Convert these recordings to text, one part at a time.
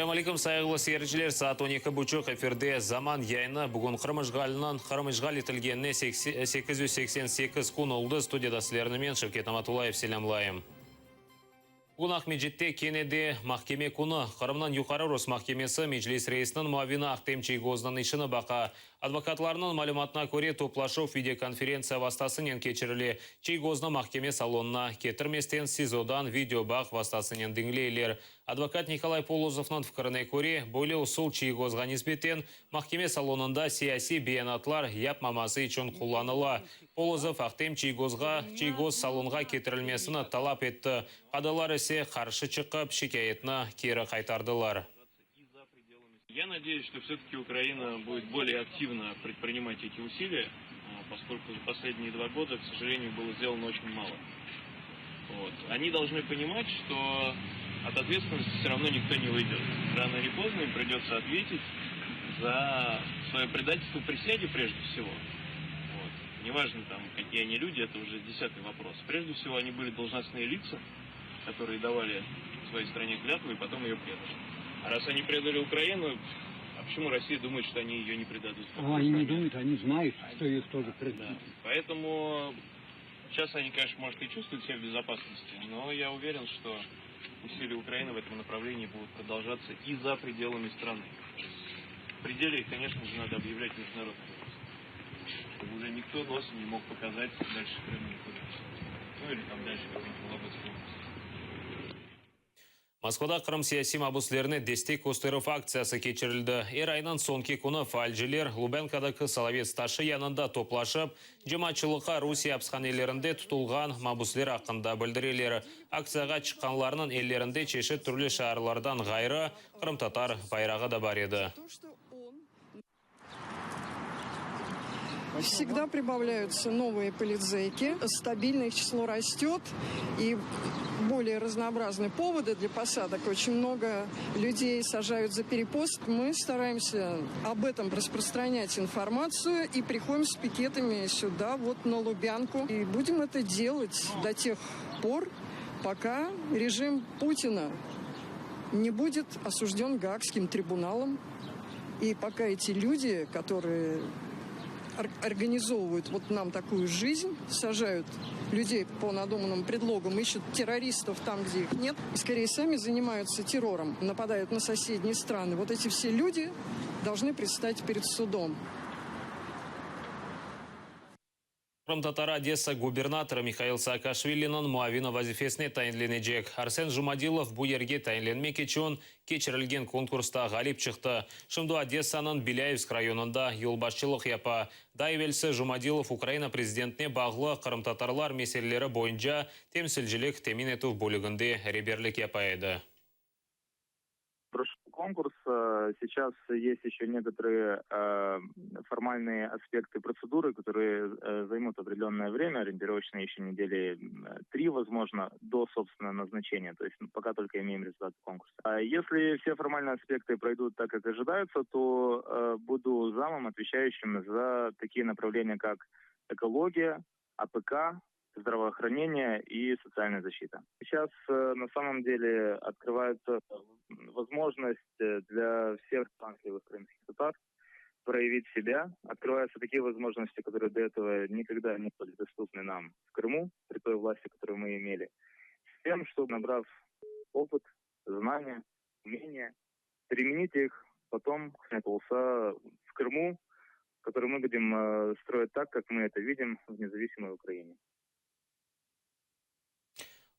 Ассаламу алейкум, сайғылы сейірчілер, саат 12:30 эфирде заман яйны бүгін қырмыжғал етілгеніне 888 күн олды. Студияда сілерімен Шевкет Аматулаев селямлайым. Бүгін Ахмеджетте Кенеде махкеме күні Қырымнан юқары Рос махкемесі Меджлис рейсінің муавины Ақтем Чейгозның ішіні бақа. Адвокатларының малюматына көре топлашов видеоконференция вастасынен кечірілі Чейгозны махкеме салонына кетірместен СИЗОдан видеобақ вастасынен діңлейлер. Адвокат Николай Полозовның фікіріне көре, бөлі ұсыл Чейгозға низбеттен махкеме салонында сияси бейанатлар япмамасы үшін құланыла. Полозов Ақтем Чейгоз салонға кетірілмесіні талап етті. Қадалар есе қаршы чықып, шикаетіні кері қайтардылар. Я надеюсь, что все-таки Украина будет более активно предпринимать эти усилия, поскольку за последние 2 года, к сожалению, было сделано очень мало. Они должны понимать, что от ответственности все равно никто не уйдет. Рано или поздно им придется ответить за свое предательство присяге прежде всего. Неважно, какие они люди, это уже 10-й вопрос. Прежде всего, они были должностные лица, которые давали своей стране клятву и потом ее предали. А раз они предали Украину, а почему Россия думает, что они ее не предадут? Они не думают, они знают, что их тоже предадут. Да. Поэтому сейчас они, конечно, может и чувствуют себя в безопасности, но я уверен, что усилия Украины в этом направлении будут продолжаться и за пределами страны. В пределе их, конечно же, надо объявлять международный вопрос, чтобы уже никто носом не мог показать дальше Крыма никуда. Ну или там дальше какой-нибудь Вологодской области. Москвада Қырым сияси мабуслеріне дестек көстеріп акциясы кечірілді. Айынан сонки күні фальжилер Лубянкадағы Соловец ташы янында топлашып, жематшылыққа Русия апсханелерінде тұтылған мабуслер ақында білдірелері. Акцияға шыққанларының еллерінде чешет түрлі шағырлардан ғайры Қырым татар байрағы да бар еді. Всегда прибавляются новые полицейки, стабильно их число растет, и более разнообразные поводы для посадок. Очень много людей сажают за перепост. Мы стараемся об этом распространять информацию и приходим с пикетами сюда, на Лубянку. И будем это делать до тех пор, пока режим Путина не будет осужден Гаагским трибуналом. И пока эти люди, которые организовывают нам такую жизнь, сажают людей по надуманным предлогам, ищут террористов там, где их нет, и скорее сами занимаются террором, нападают на соседние страны. Эти все люди должны предстать перед судом. Қырым татары Одесса губернаторы Михаил Саакашвилинің муавина вазифесіне тайынленежек. Арсен Жумадилов бұл ерге тайынленмек үшін кечірілген конкурста ғалип шықты. Шымды Одессаның Беляевск районында елбасшылық япа. Дайвелсі Жумадилов Украина президентіне бағлы Қырым татарлар меселелері бойынша темсілжілік темин ету бөлігінде реберлік япа еді. Конкурс. Сейчас есть еще некоторые формальные аспекты процедуры, которые займут определенное время, ориентировочно еще недели 3, возможно, до, собственно, назначения. То есть пока только имеем результаты конкурса. Если все формальные аспекты пройдут так, как ожидаются, то буду замом, отвечающим за такие направления, как экология, АПК, здравоохранение и социальная защита. Сейчас на самом деле открывается возможность для всех талантливых крымских татар проявить себя. Открываются такие возможности, которые до этого никогда не были доступны нам в Крыму, при той власти, которую мы имели. С тем, чтобы, набрав опыт, знания, умения, применить их потом в Крыму, который мы будем строить так, как мы это видим в независимой Украине.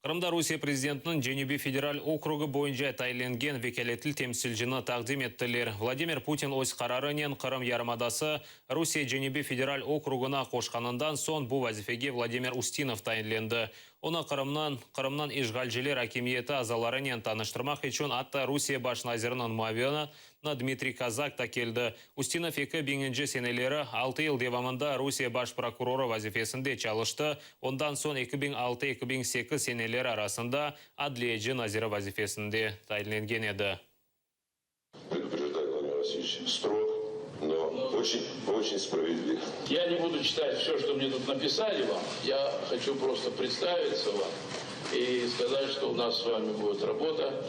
Қырымда Русия президентінің Женеби федераль округы бойынша тайленген векелетіл темсілжіні тақдим еттілер. Владимир Путин өз қарарынен Қырым ярмадасы Русия Женеби федераль округына қошқанындан сон бұл вазифеге Владимир Устинов тайынленді. Оны Қырымнан ишғалжелер акимиеті азаларынен таныштырмақ үшін атта Русия баш назирінің муавианы Дмитрий Казак та келді. Устинов 2000 сенелері 6 ел девамында Русия баш прокуроры вазифесінде чалышты. Ондан сон 2006-2008 сенелері арасында Адлиеджи назиры вазифесінде тайынленген еді. Предупреждаю, Владимир Васильевич, строг, но очень справедлив. Я не буду читать все, что мне тут написали вам. Я хочу просто представиться вам и сказать, что у нас с вами будет работа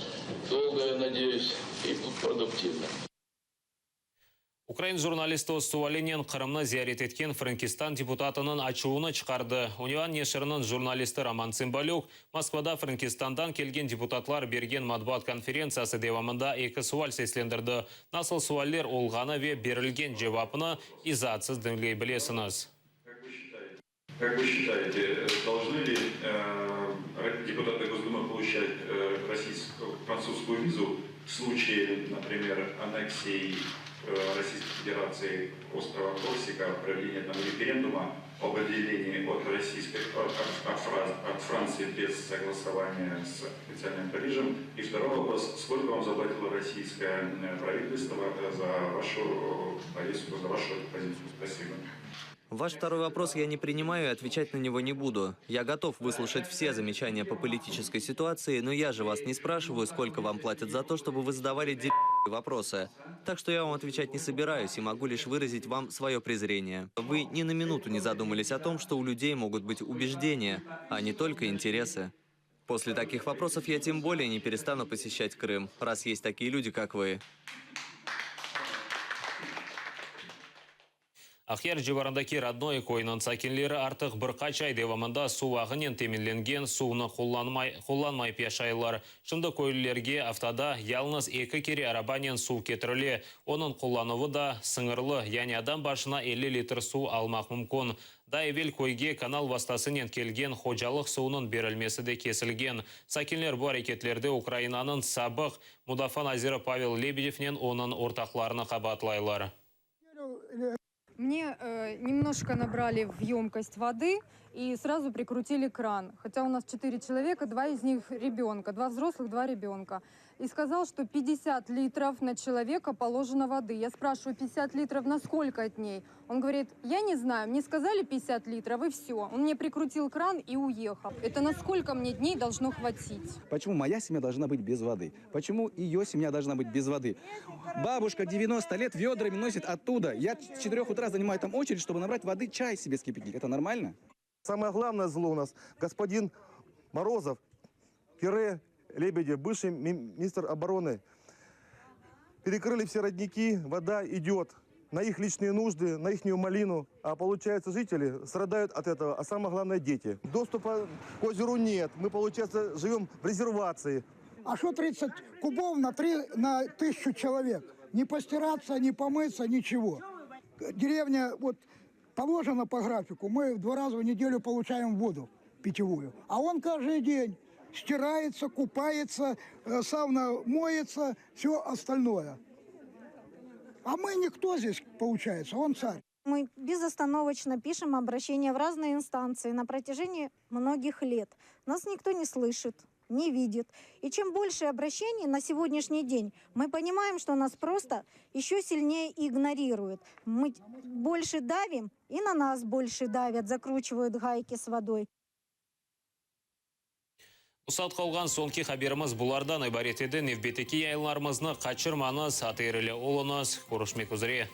долгая, надеюсь, и продуктивная. Украин журналисты Суваленен Қырымны зиярет еткен Франкистан депутатының ачуыны чықарды. Униан нешірінің журналисты Роман Цымбалюк Москвада Франкистандан келген депутатлар берген матбуат конференциясы девамында екі суал сеслендірді. Насыл суаллер олғаны ве берілген жевапыны изатсыз діңлей білесіңіз. Как вы считаете, должны ли депутаты Госдумы получать французскую визу в случае, например, аннексии Российской Федерации острова Корсика, проведения там референдума об отделении от Франции без согласования с официальным Парижем? И второй вопрос, сколько вам заплатило российское правительство за вашу повестку, за вашу позицию? Спасибо. Ваш второй вопрос я не принимаю и отвечать на него не буду. Я готов выслушать все замечания по политической ситуации, но я же вас не спрашиваю, сколько вам платят за то, чтобы вы задавали вопросы. Так что я вам отвечать не собираюсь и могу лишь выразить вам свое презрение. Вы ни на минуту не задумались о том, что у людей могут быть убеждения, а не только интересы. После таких вопросов я тем более не перестану посещать Крым, раз есть такие люди, как вы. Ахер жеварындаки родной койнан сакинлері артық бір қачай девамында су ағынен темелленген суыны қолланмай пешайлар. Шымды көйлілерге автода ялныз екі кере арабанен су кетіріле. Оның қоллануы да сыңырлы, яғни адам башына 50 литр су алмақ мүмкін. Да евел көйге канал вастасынен келген хожалық суының берілмесі де кесілген. Сакинлер бұл әрекетлерді Украинаның сабық Мудафа Назиры Павел Лебедевнен оның ортақларына қабатлайлар. Мне немножко набрали в емкость воды и сразу прикрутили кран. Хотя у нас 4 человека, 2 из них ребенка, 2 взрослых, 2 ребенка. И сказал, что 50 литров на человека положено воды. Я спрашиваю, 50 литров на сколько дней? Он говорит, я не знаю, мне сказали 50 литров и все. Он мне прикрутил кран и уехал. Это на сколько мне дней должно хватить? Почему моя семья должна быть без воды? Почему ее семья должна быть без воды? Бабушка 90 лет ведрами носит оттуда. Я с 4 утра занимаю там очередь, чтобы набрать воды, чай себе скипятить. Это нормально? Самое главное зло у нас господин Морозов, Лебедев, бывший министр обороны. Перекрыли все родники, вода идет на их личные нужды, на их малину. А получается, жители страдают от этого, а самое главное, дети. Доступа к озеру нет, мы, получается, живем в резервации. А что 30 кубов на 1000 человек? Не постираться, не помыться, ничего. Деревня, вот, положено по графику, мы 2 раза в неделю получаем воду питьевую. А он каждый день стирается, купается, сауна моется, все остальное. А мы никто здесь, получается, он царь. Мы безостановочно пишем обращения в разные инстанции на протяжении многих лет. Нас никто не слышит, не видит. И чем больше обращений на сегодняшний день, мы понимаем, что нас просто еще сильнее игнорируют. Мы больше давим, и на нас больше давят, закручивают гайки с водой. Усат қалған сонки хаберіміз бұлардан айбарет еді. Невбетеки яйларымызны қачырманыз, атайрылы олыңыз. Көрішмек үзіре.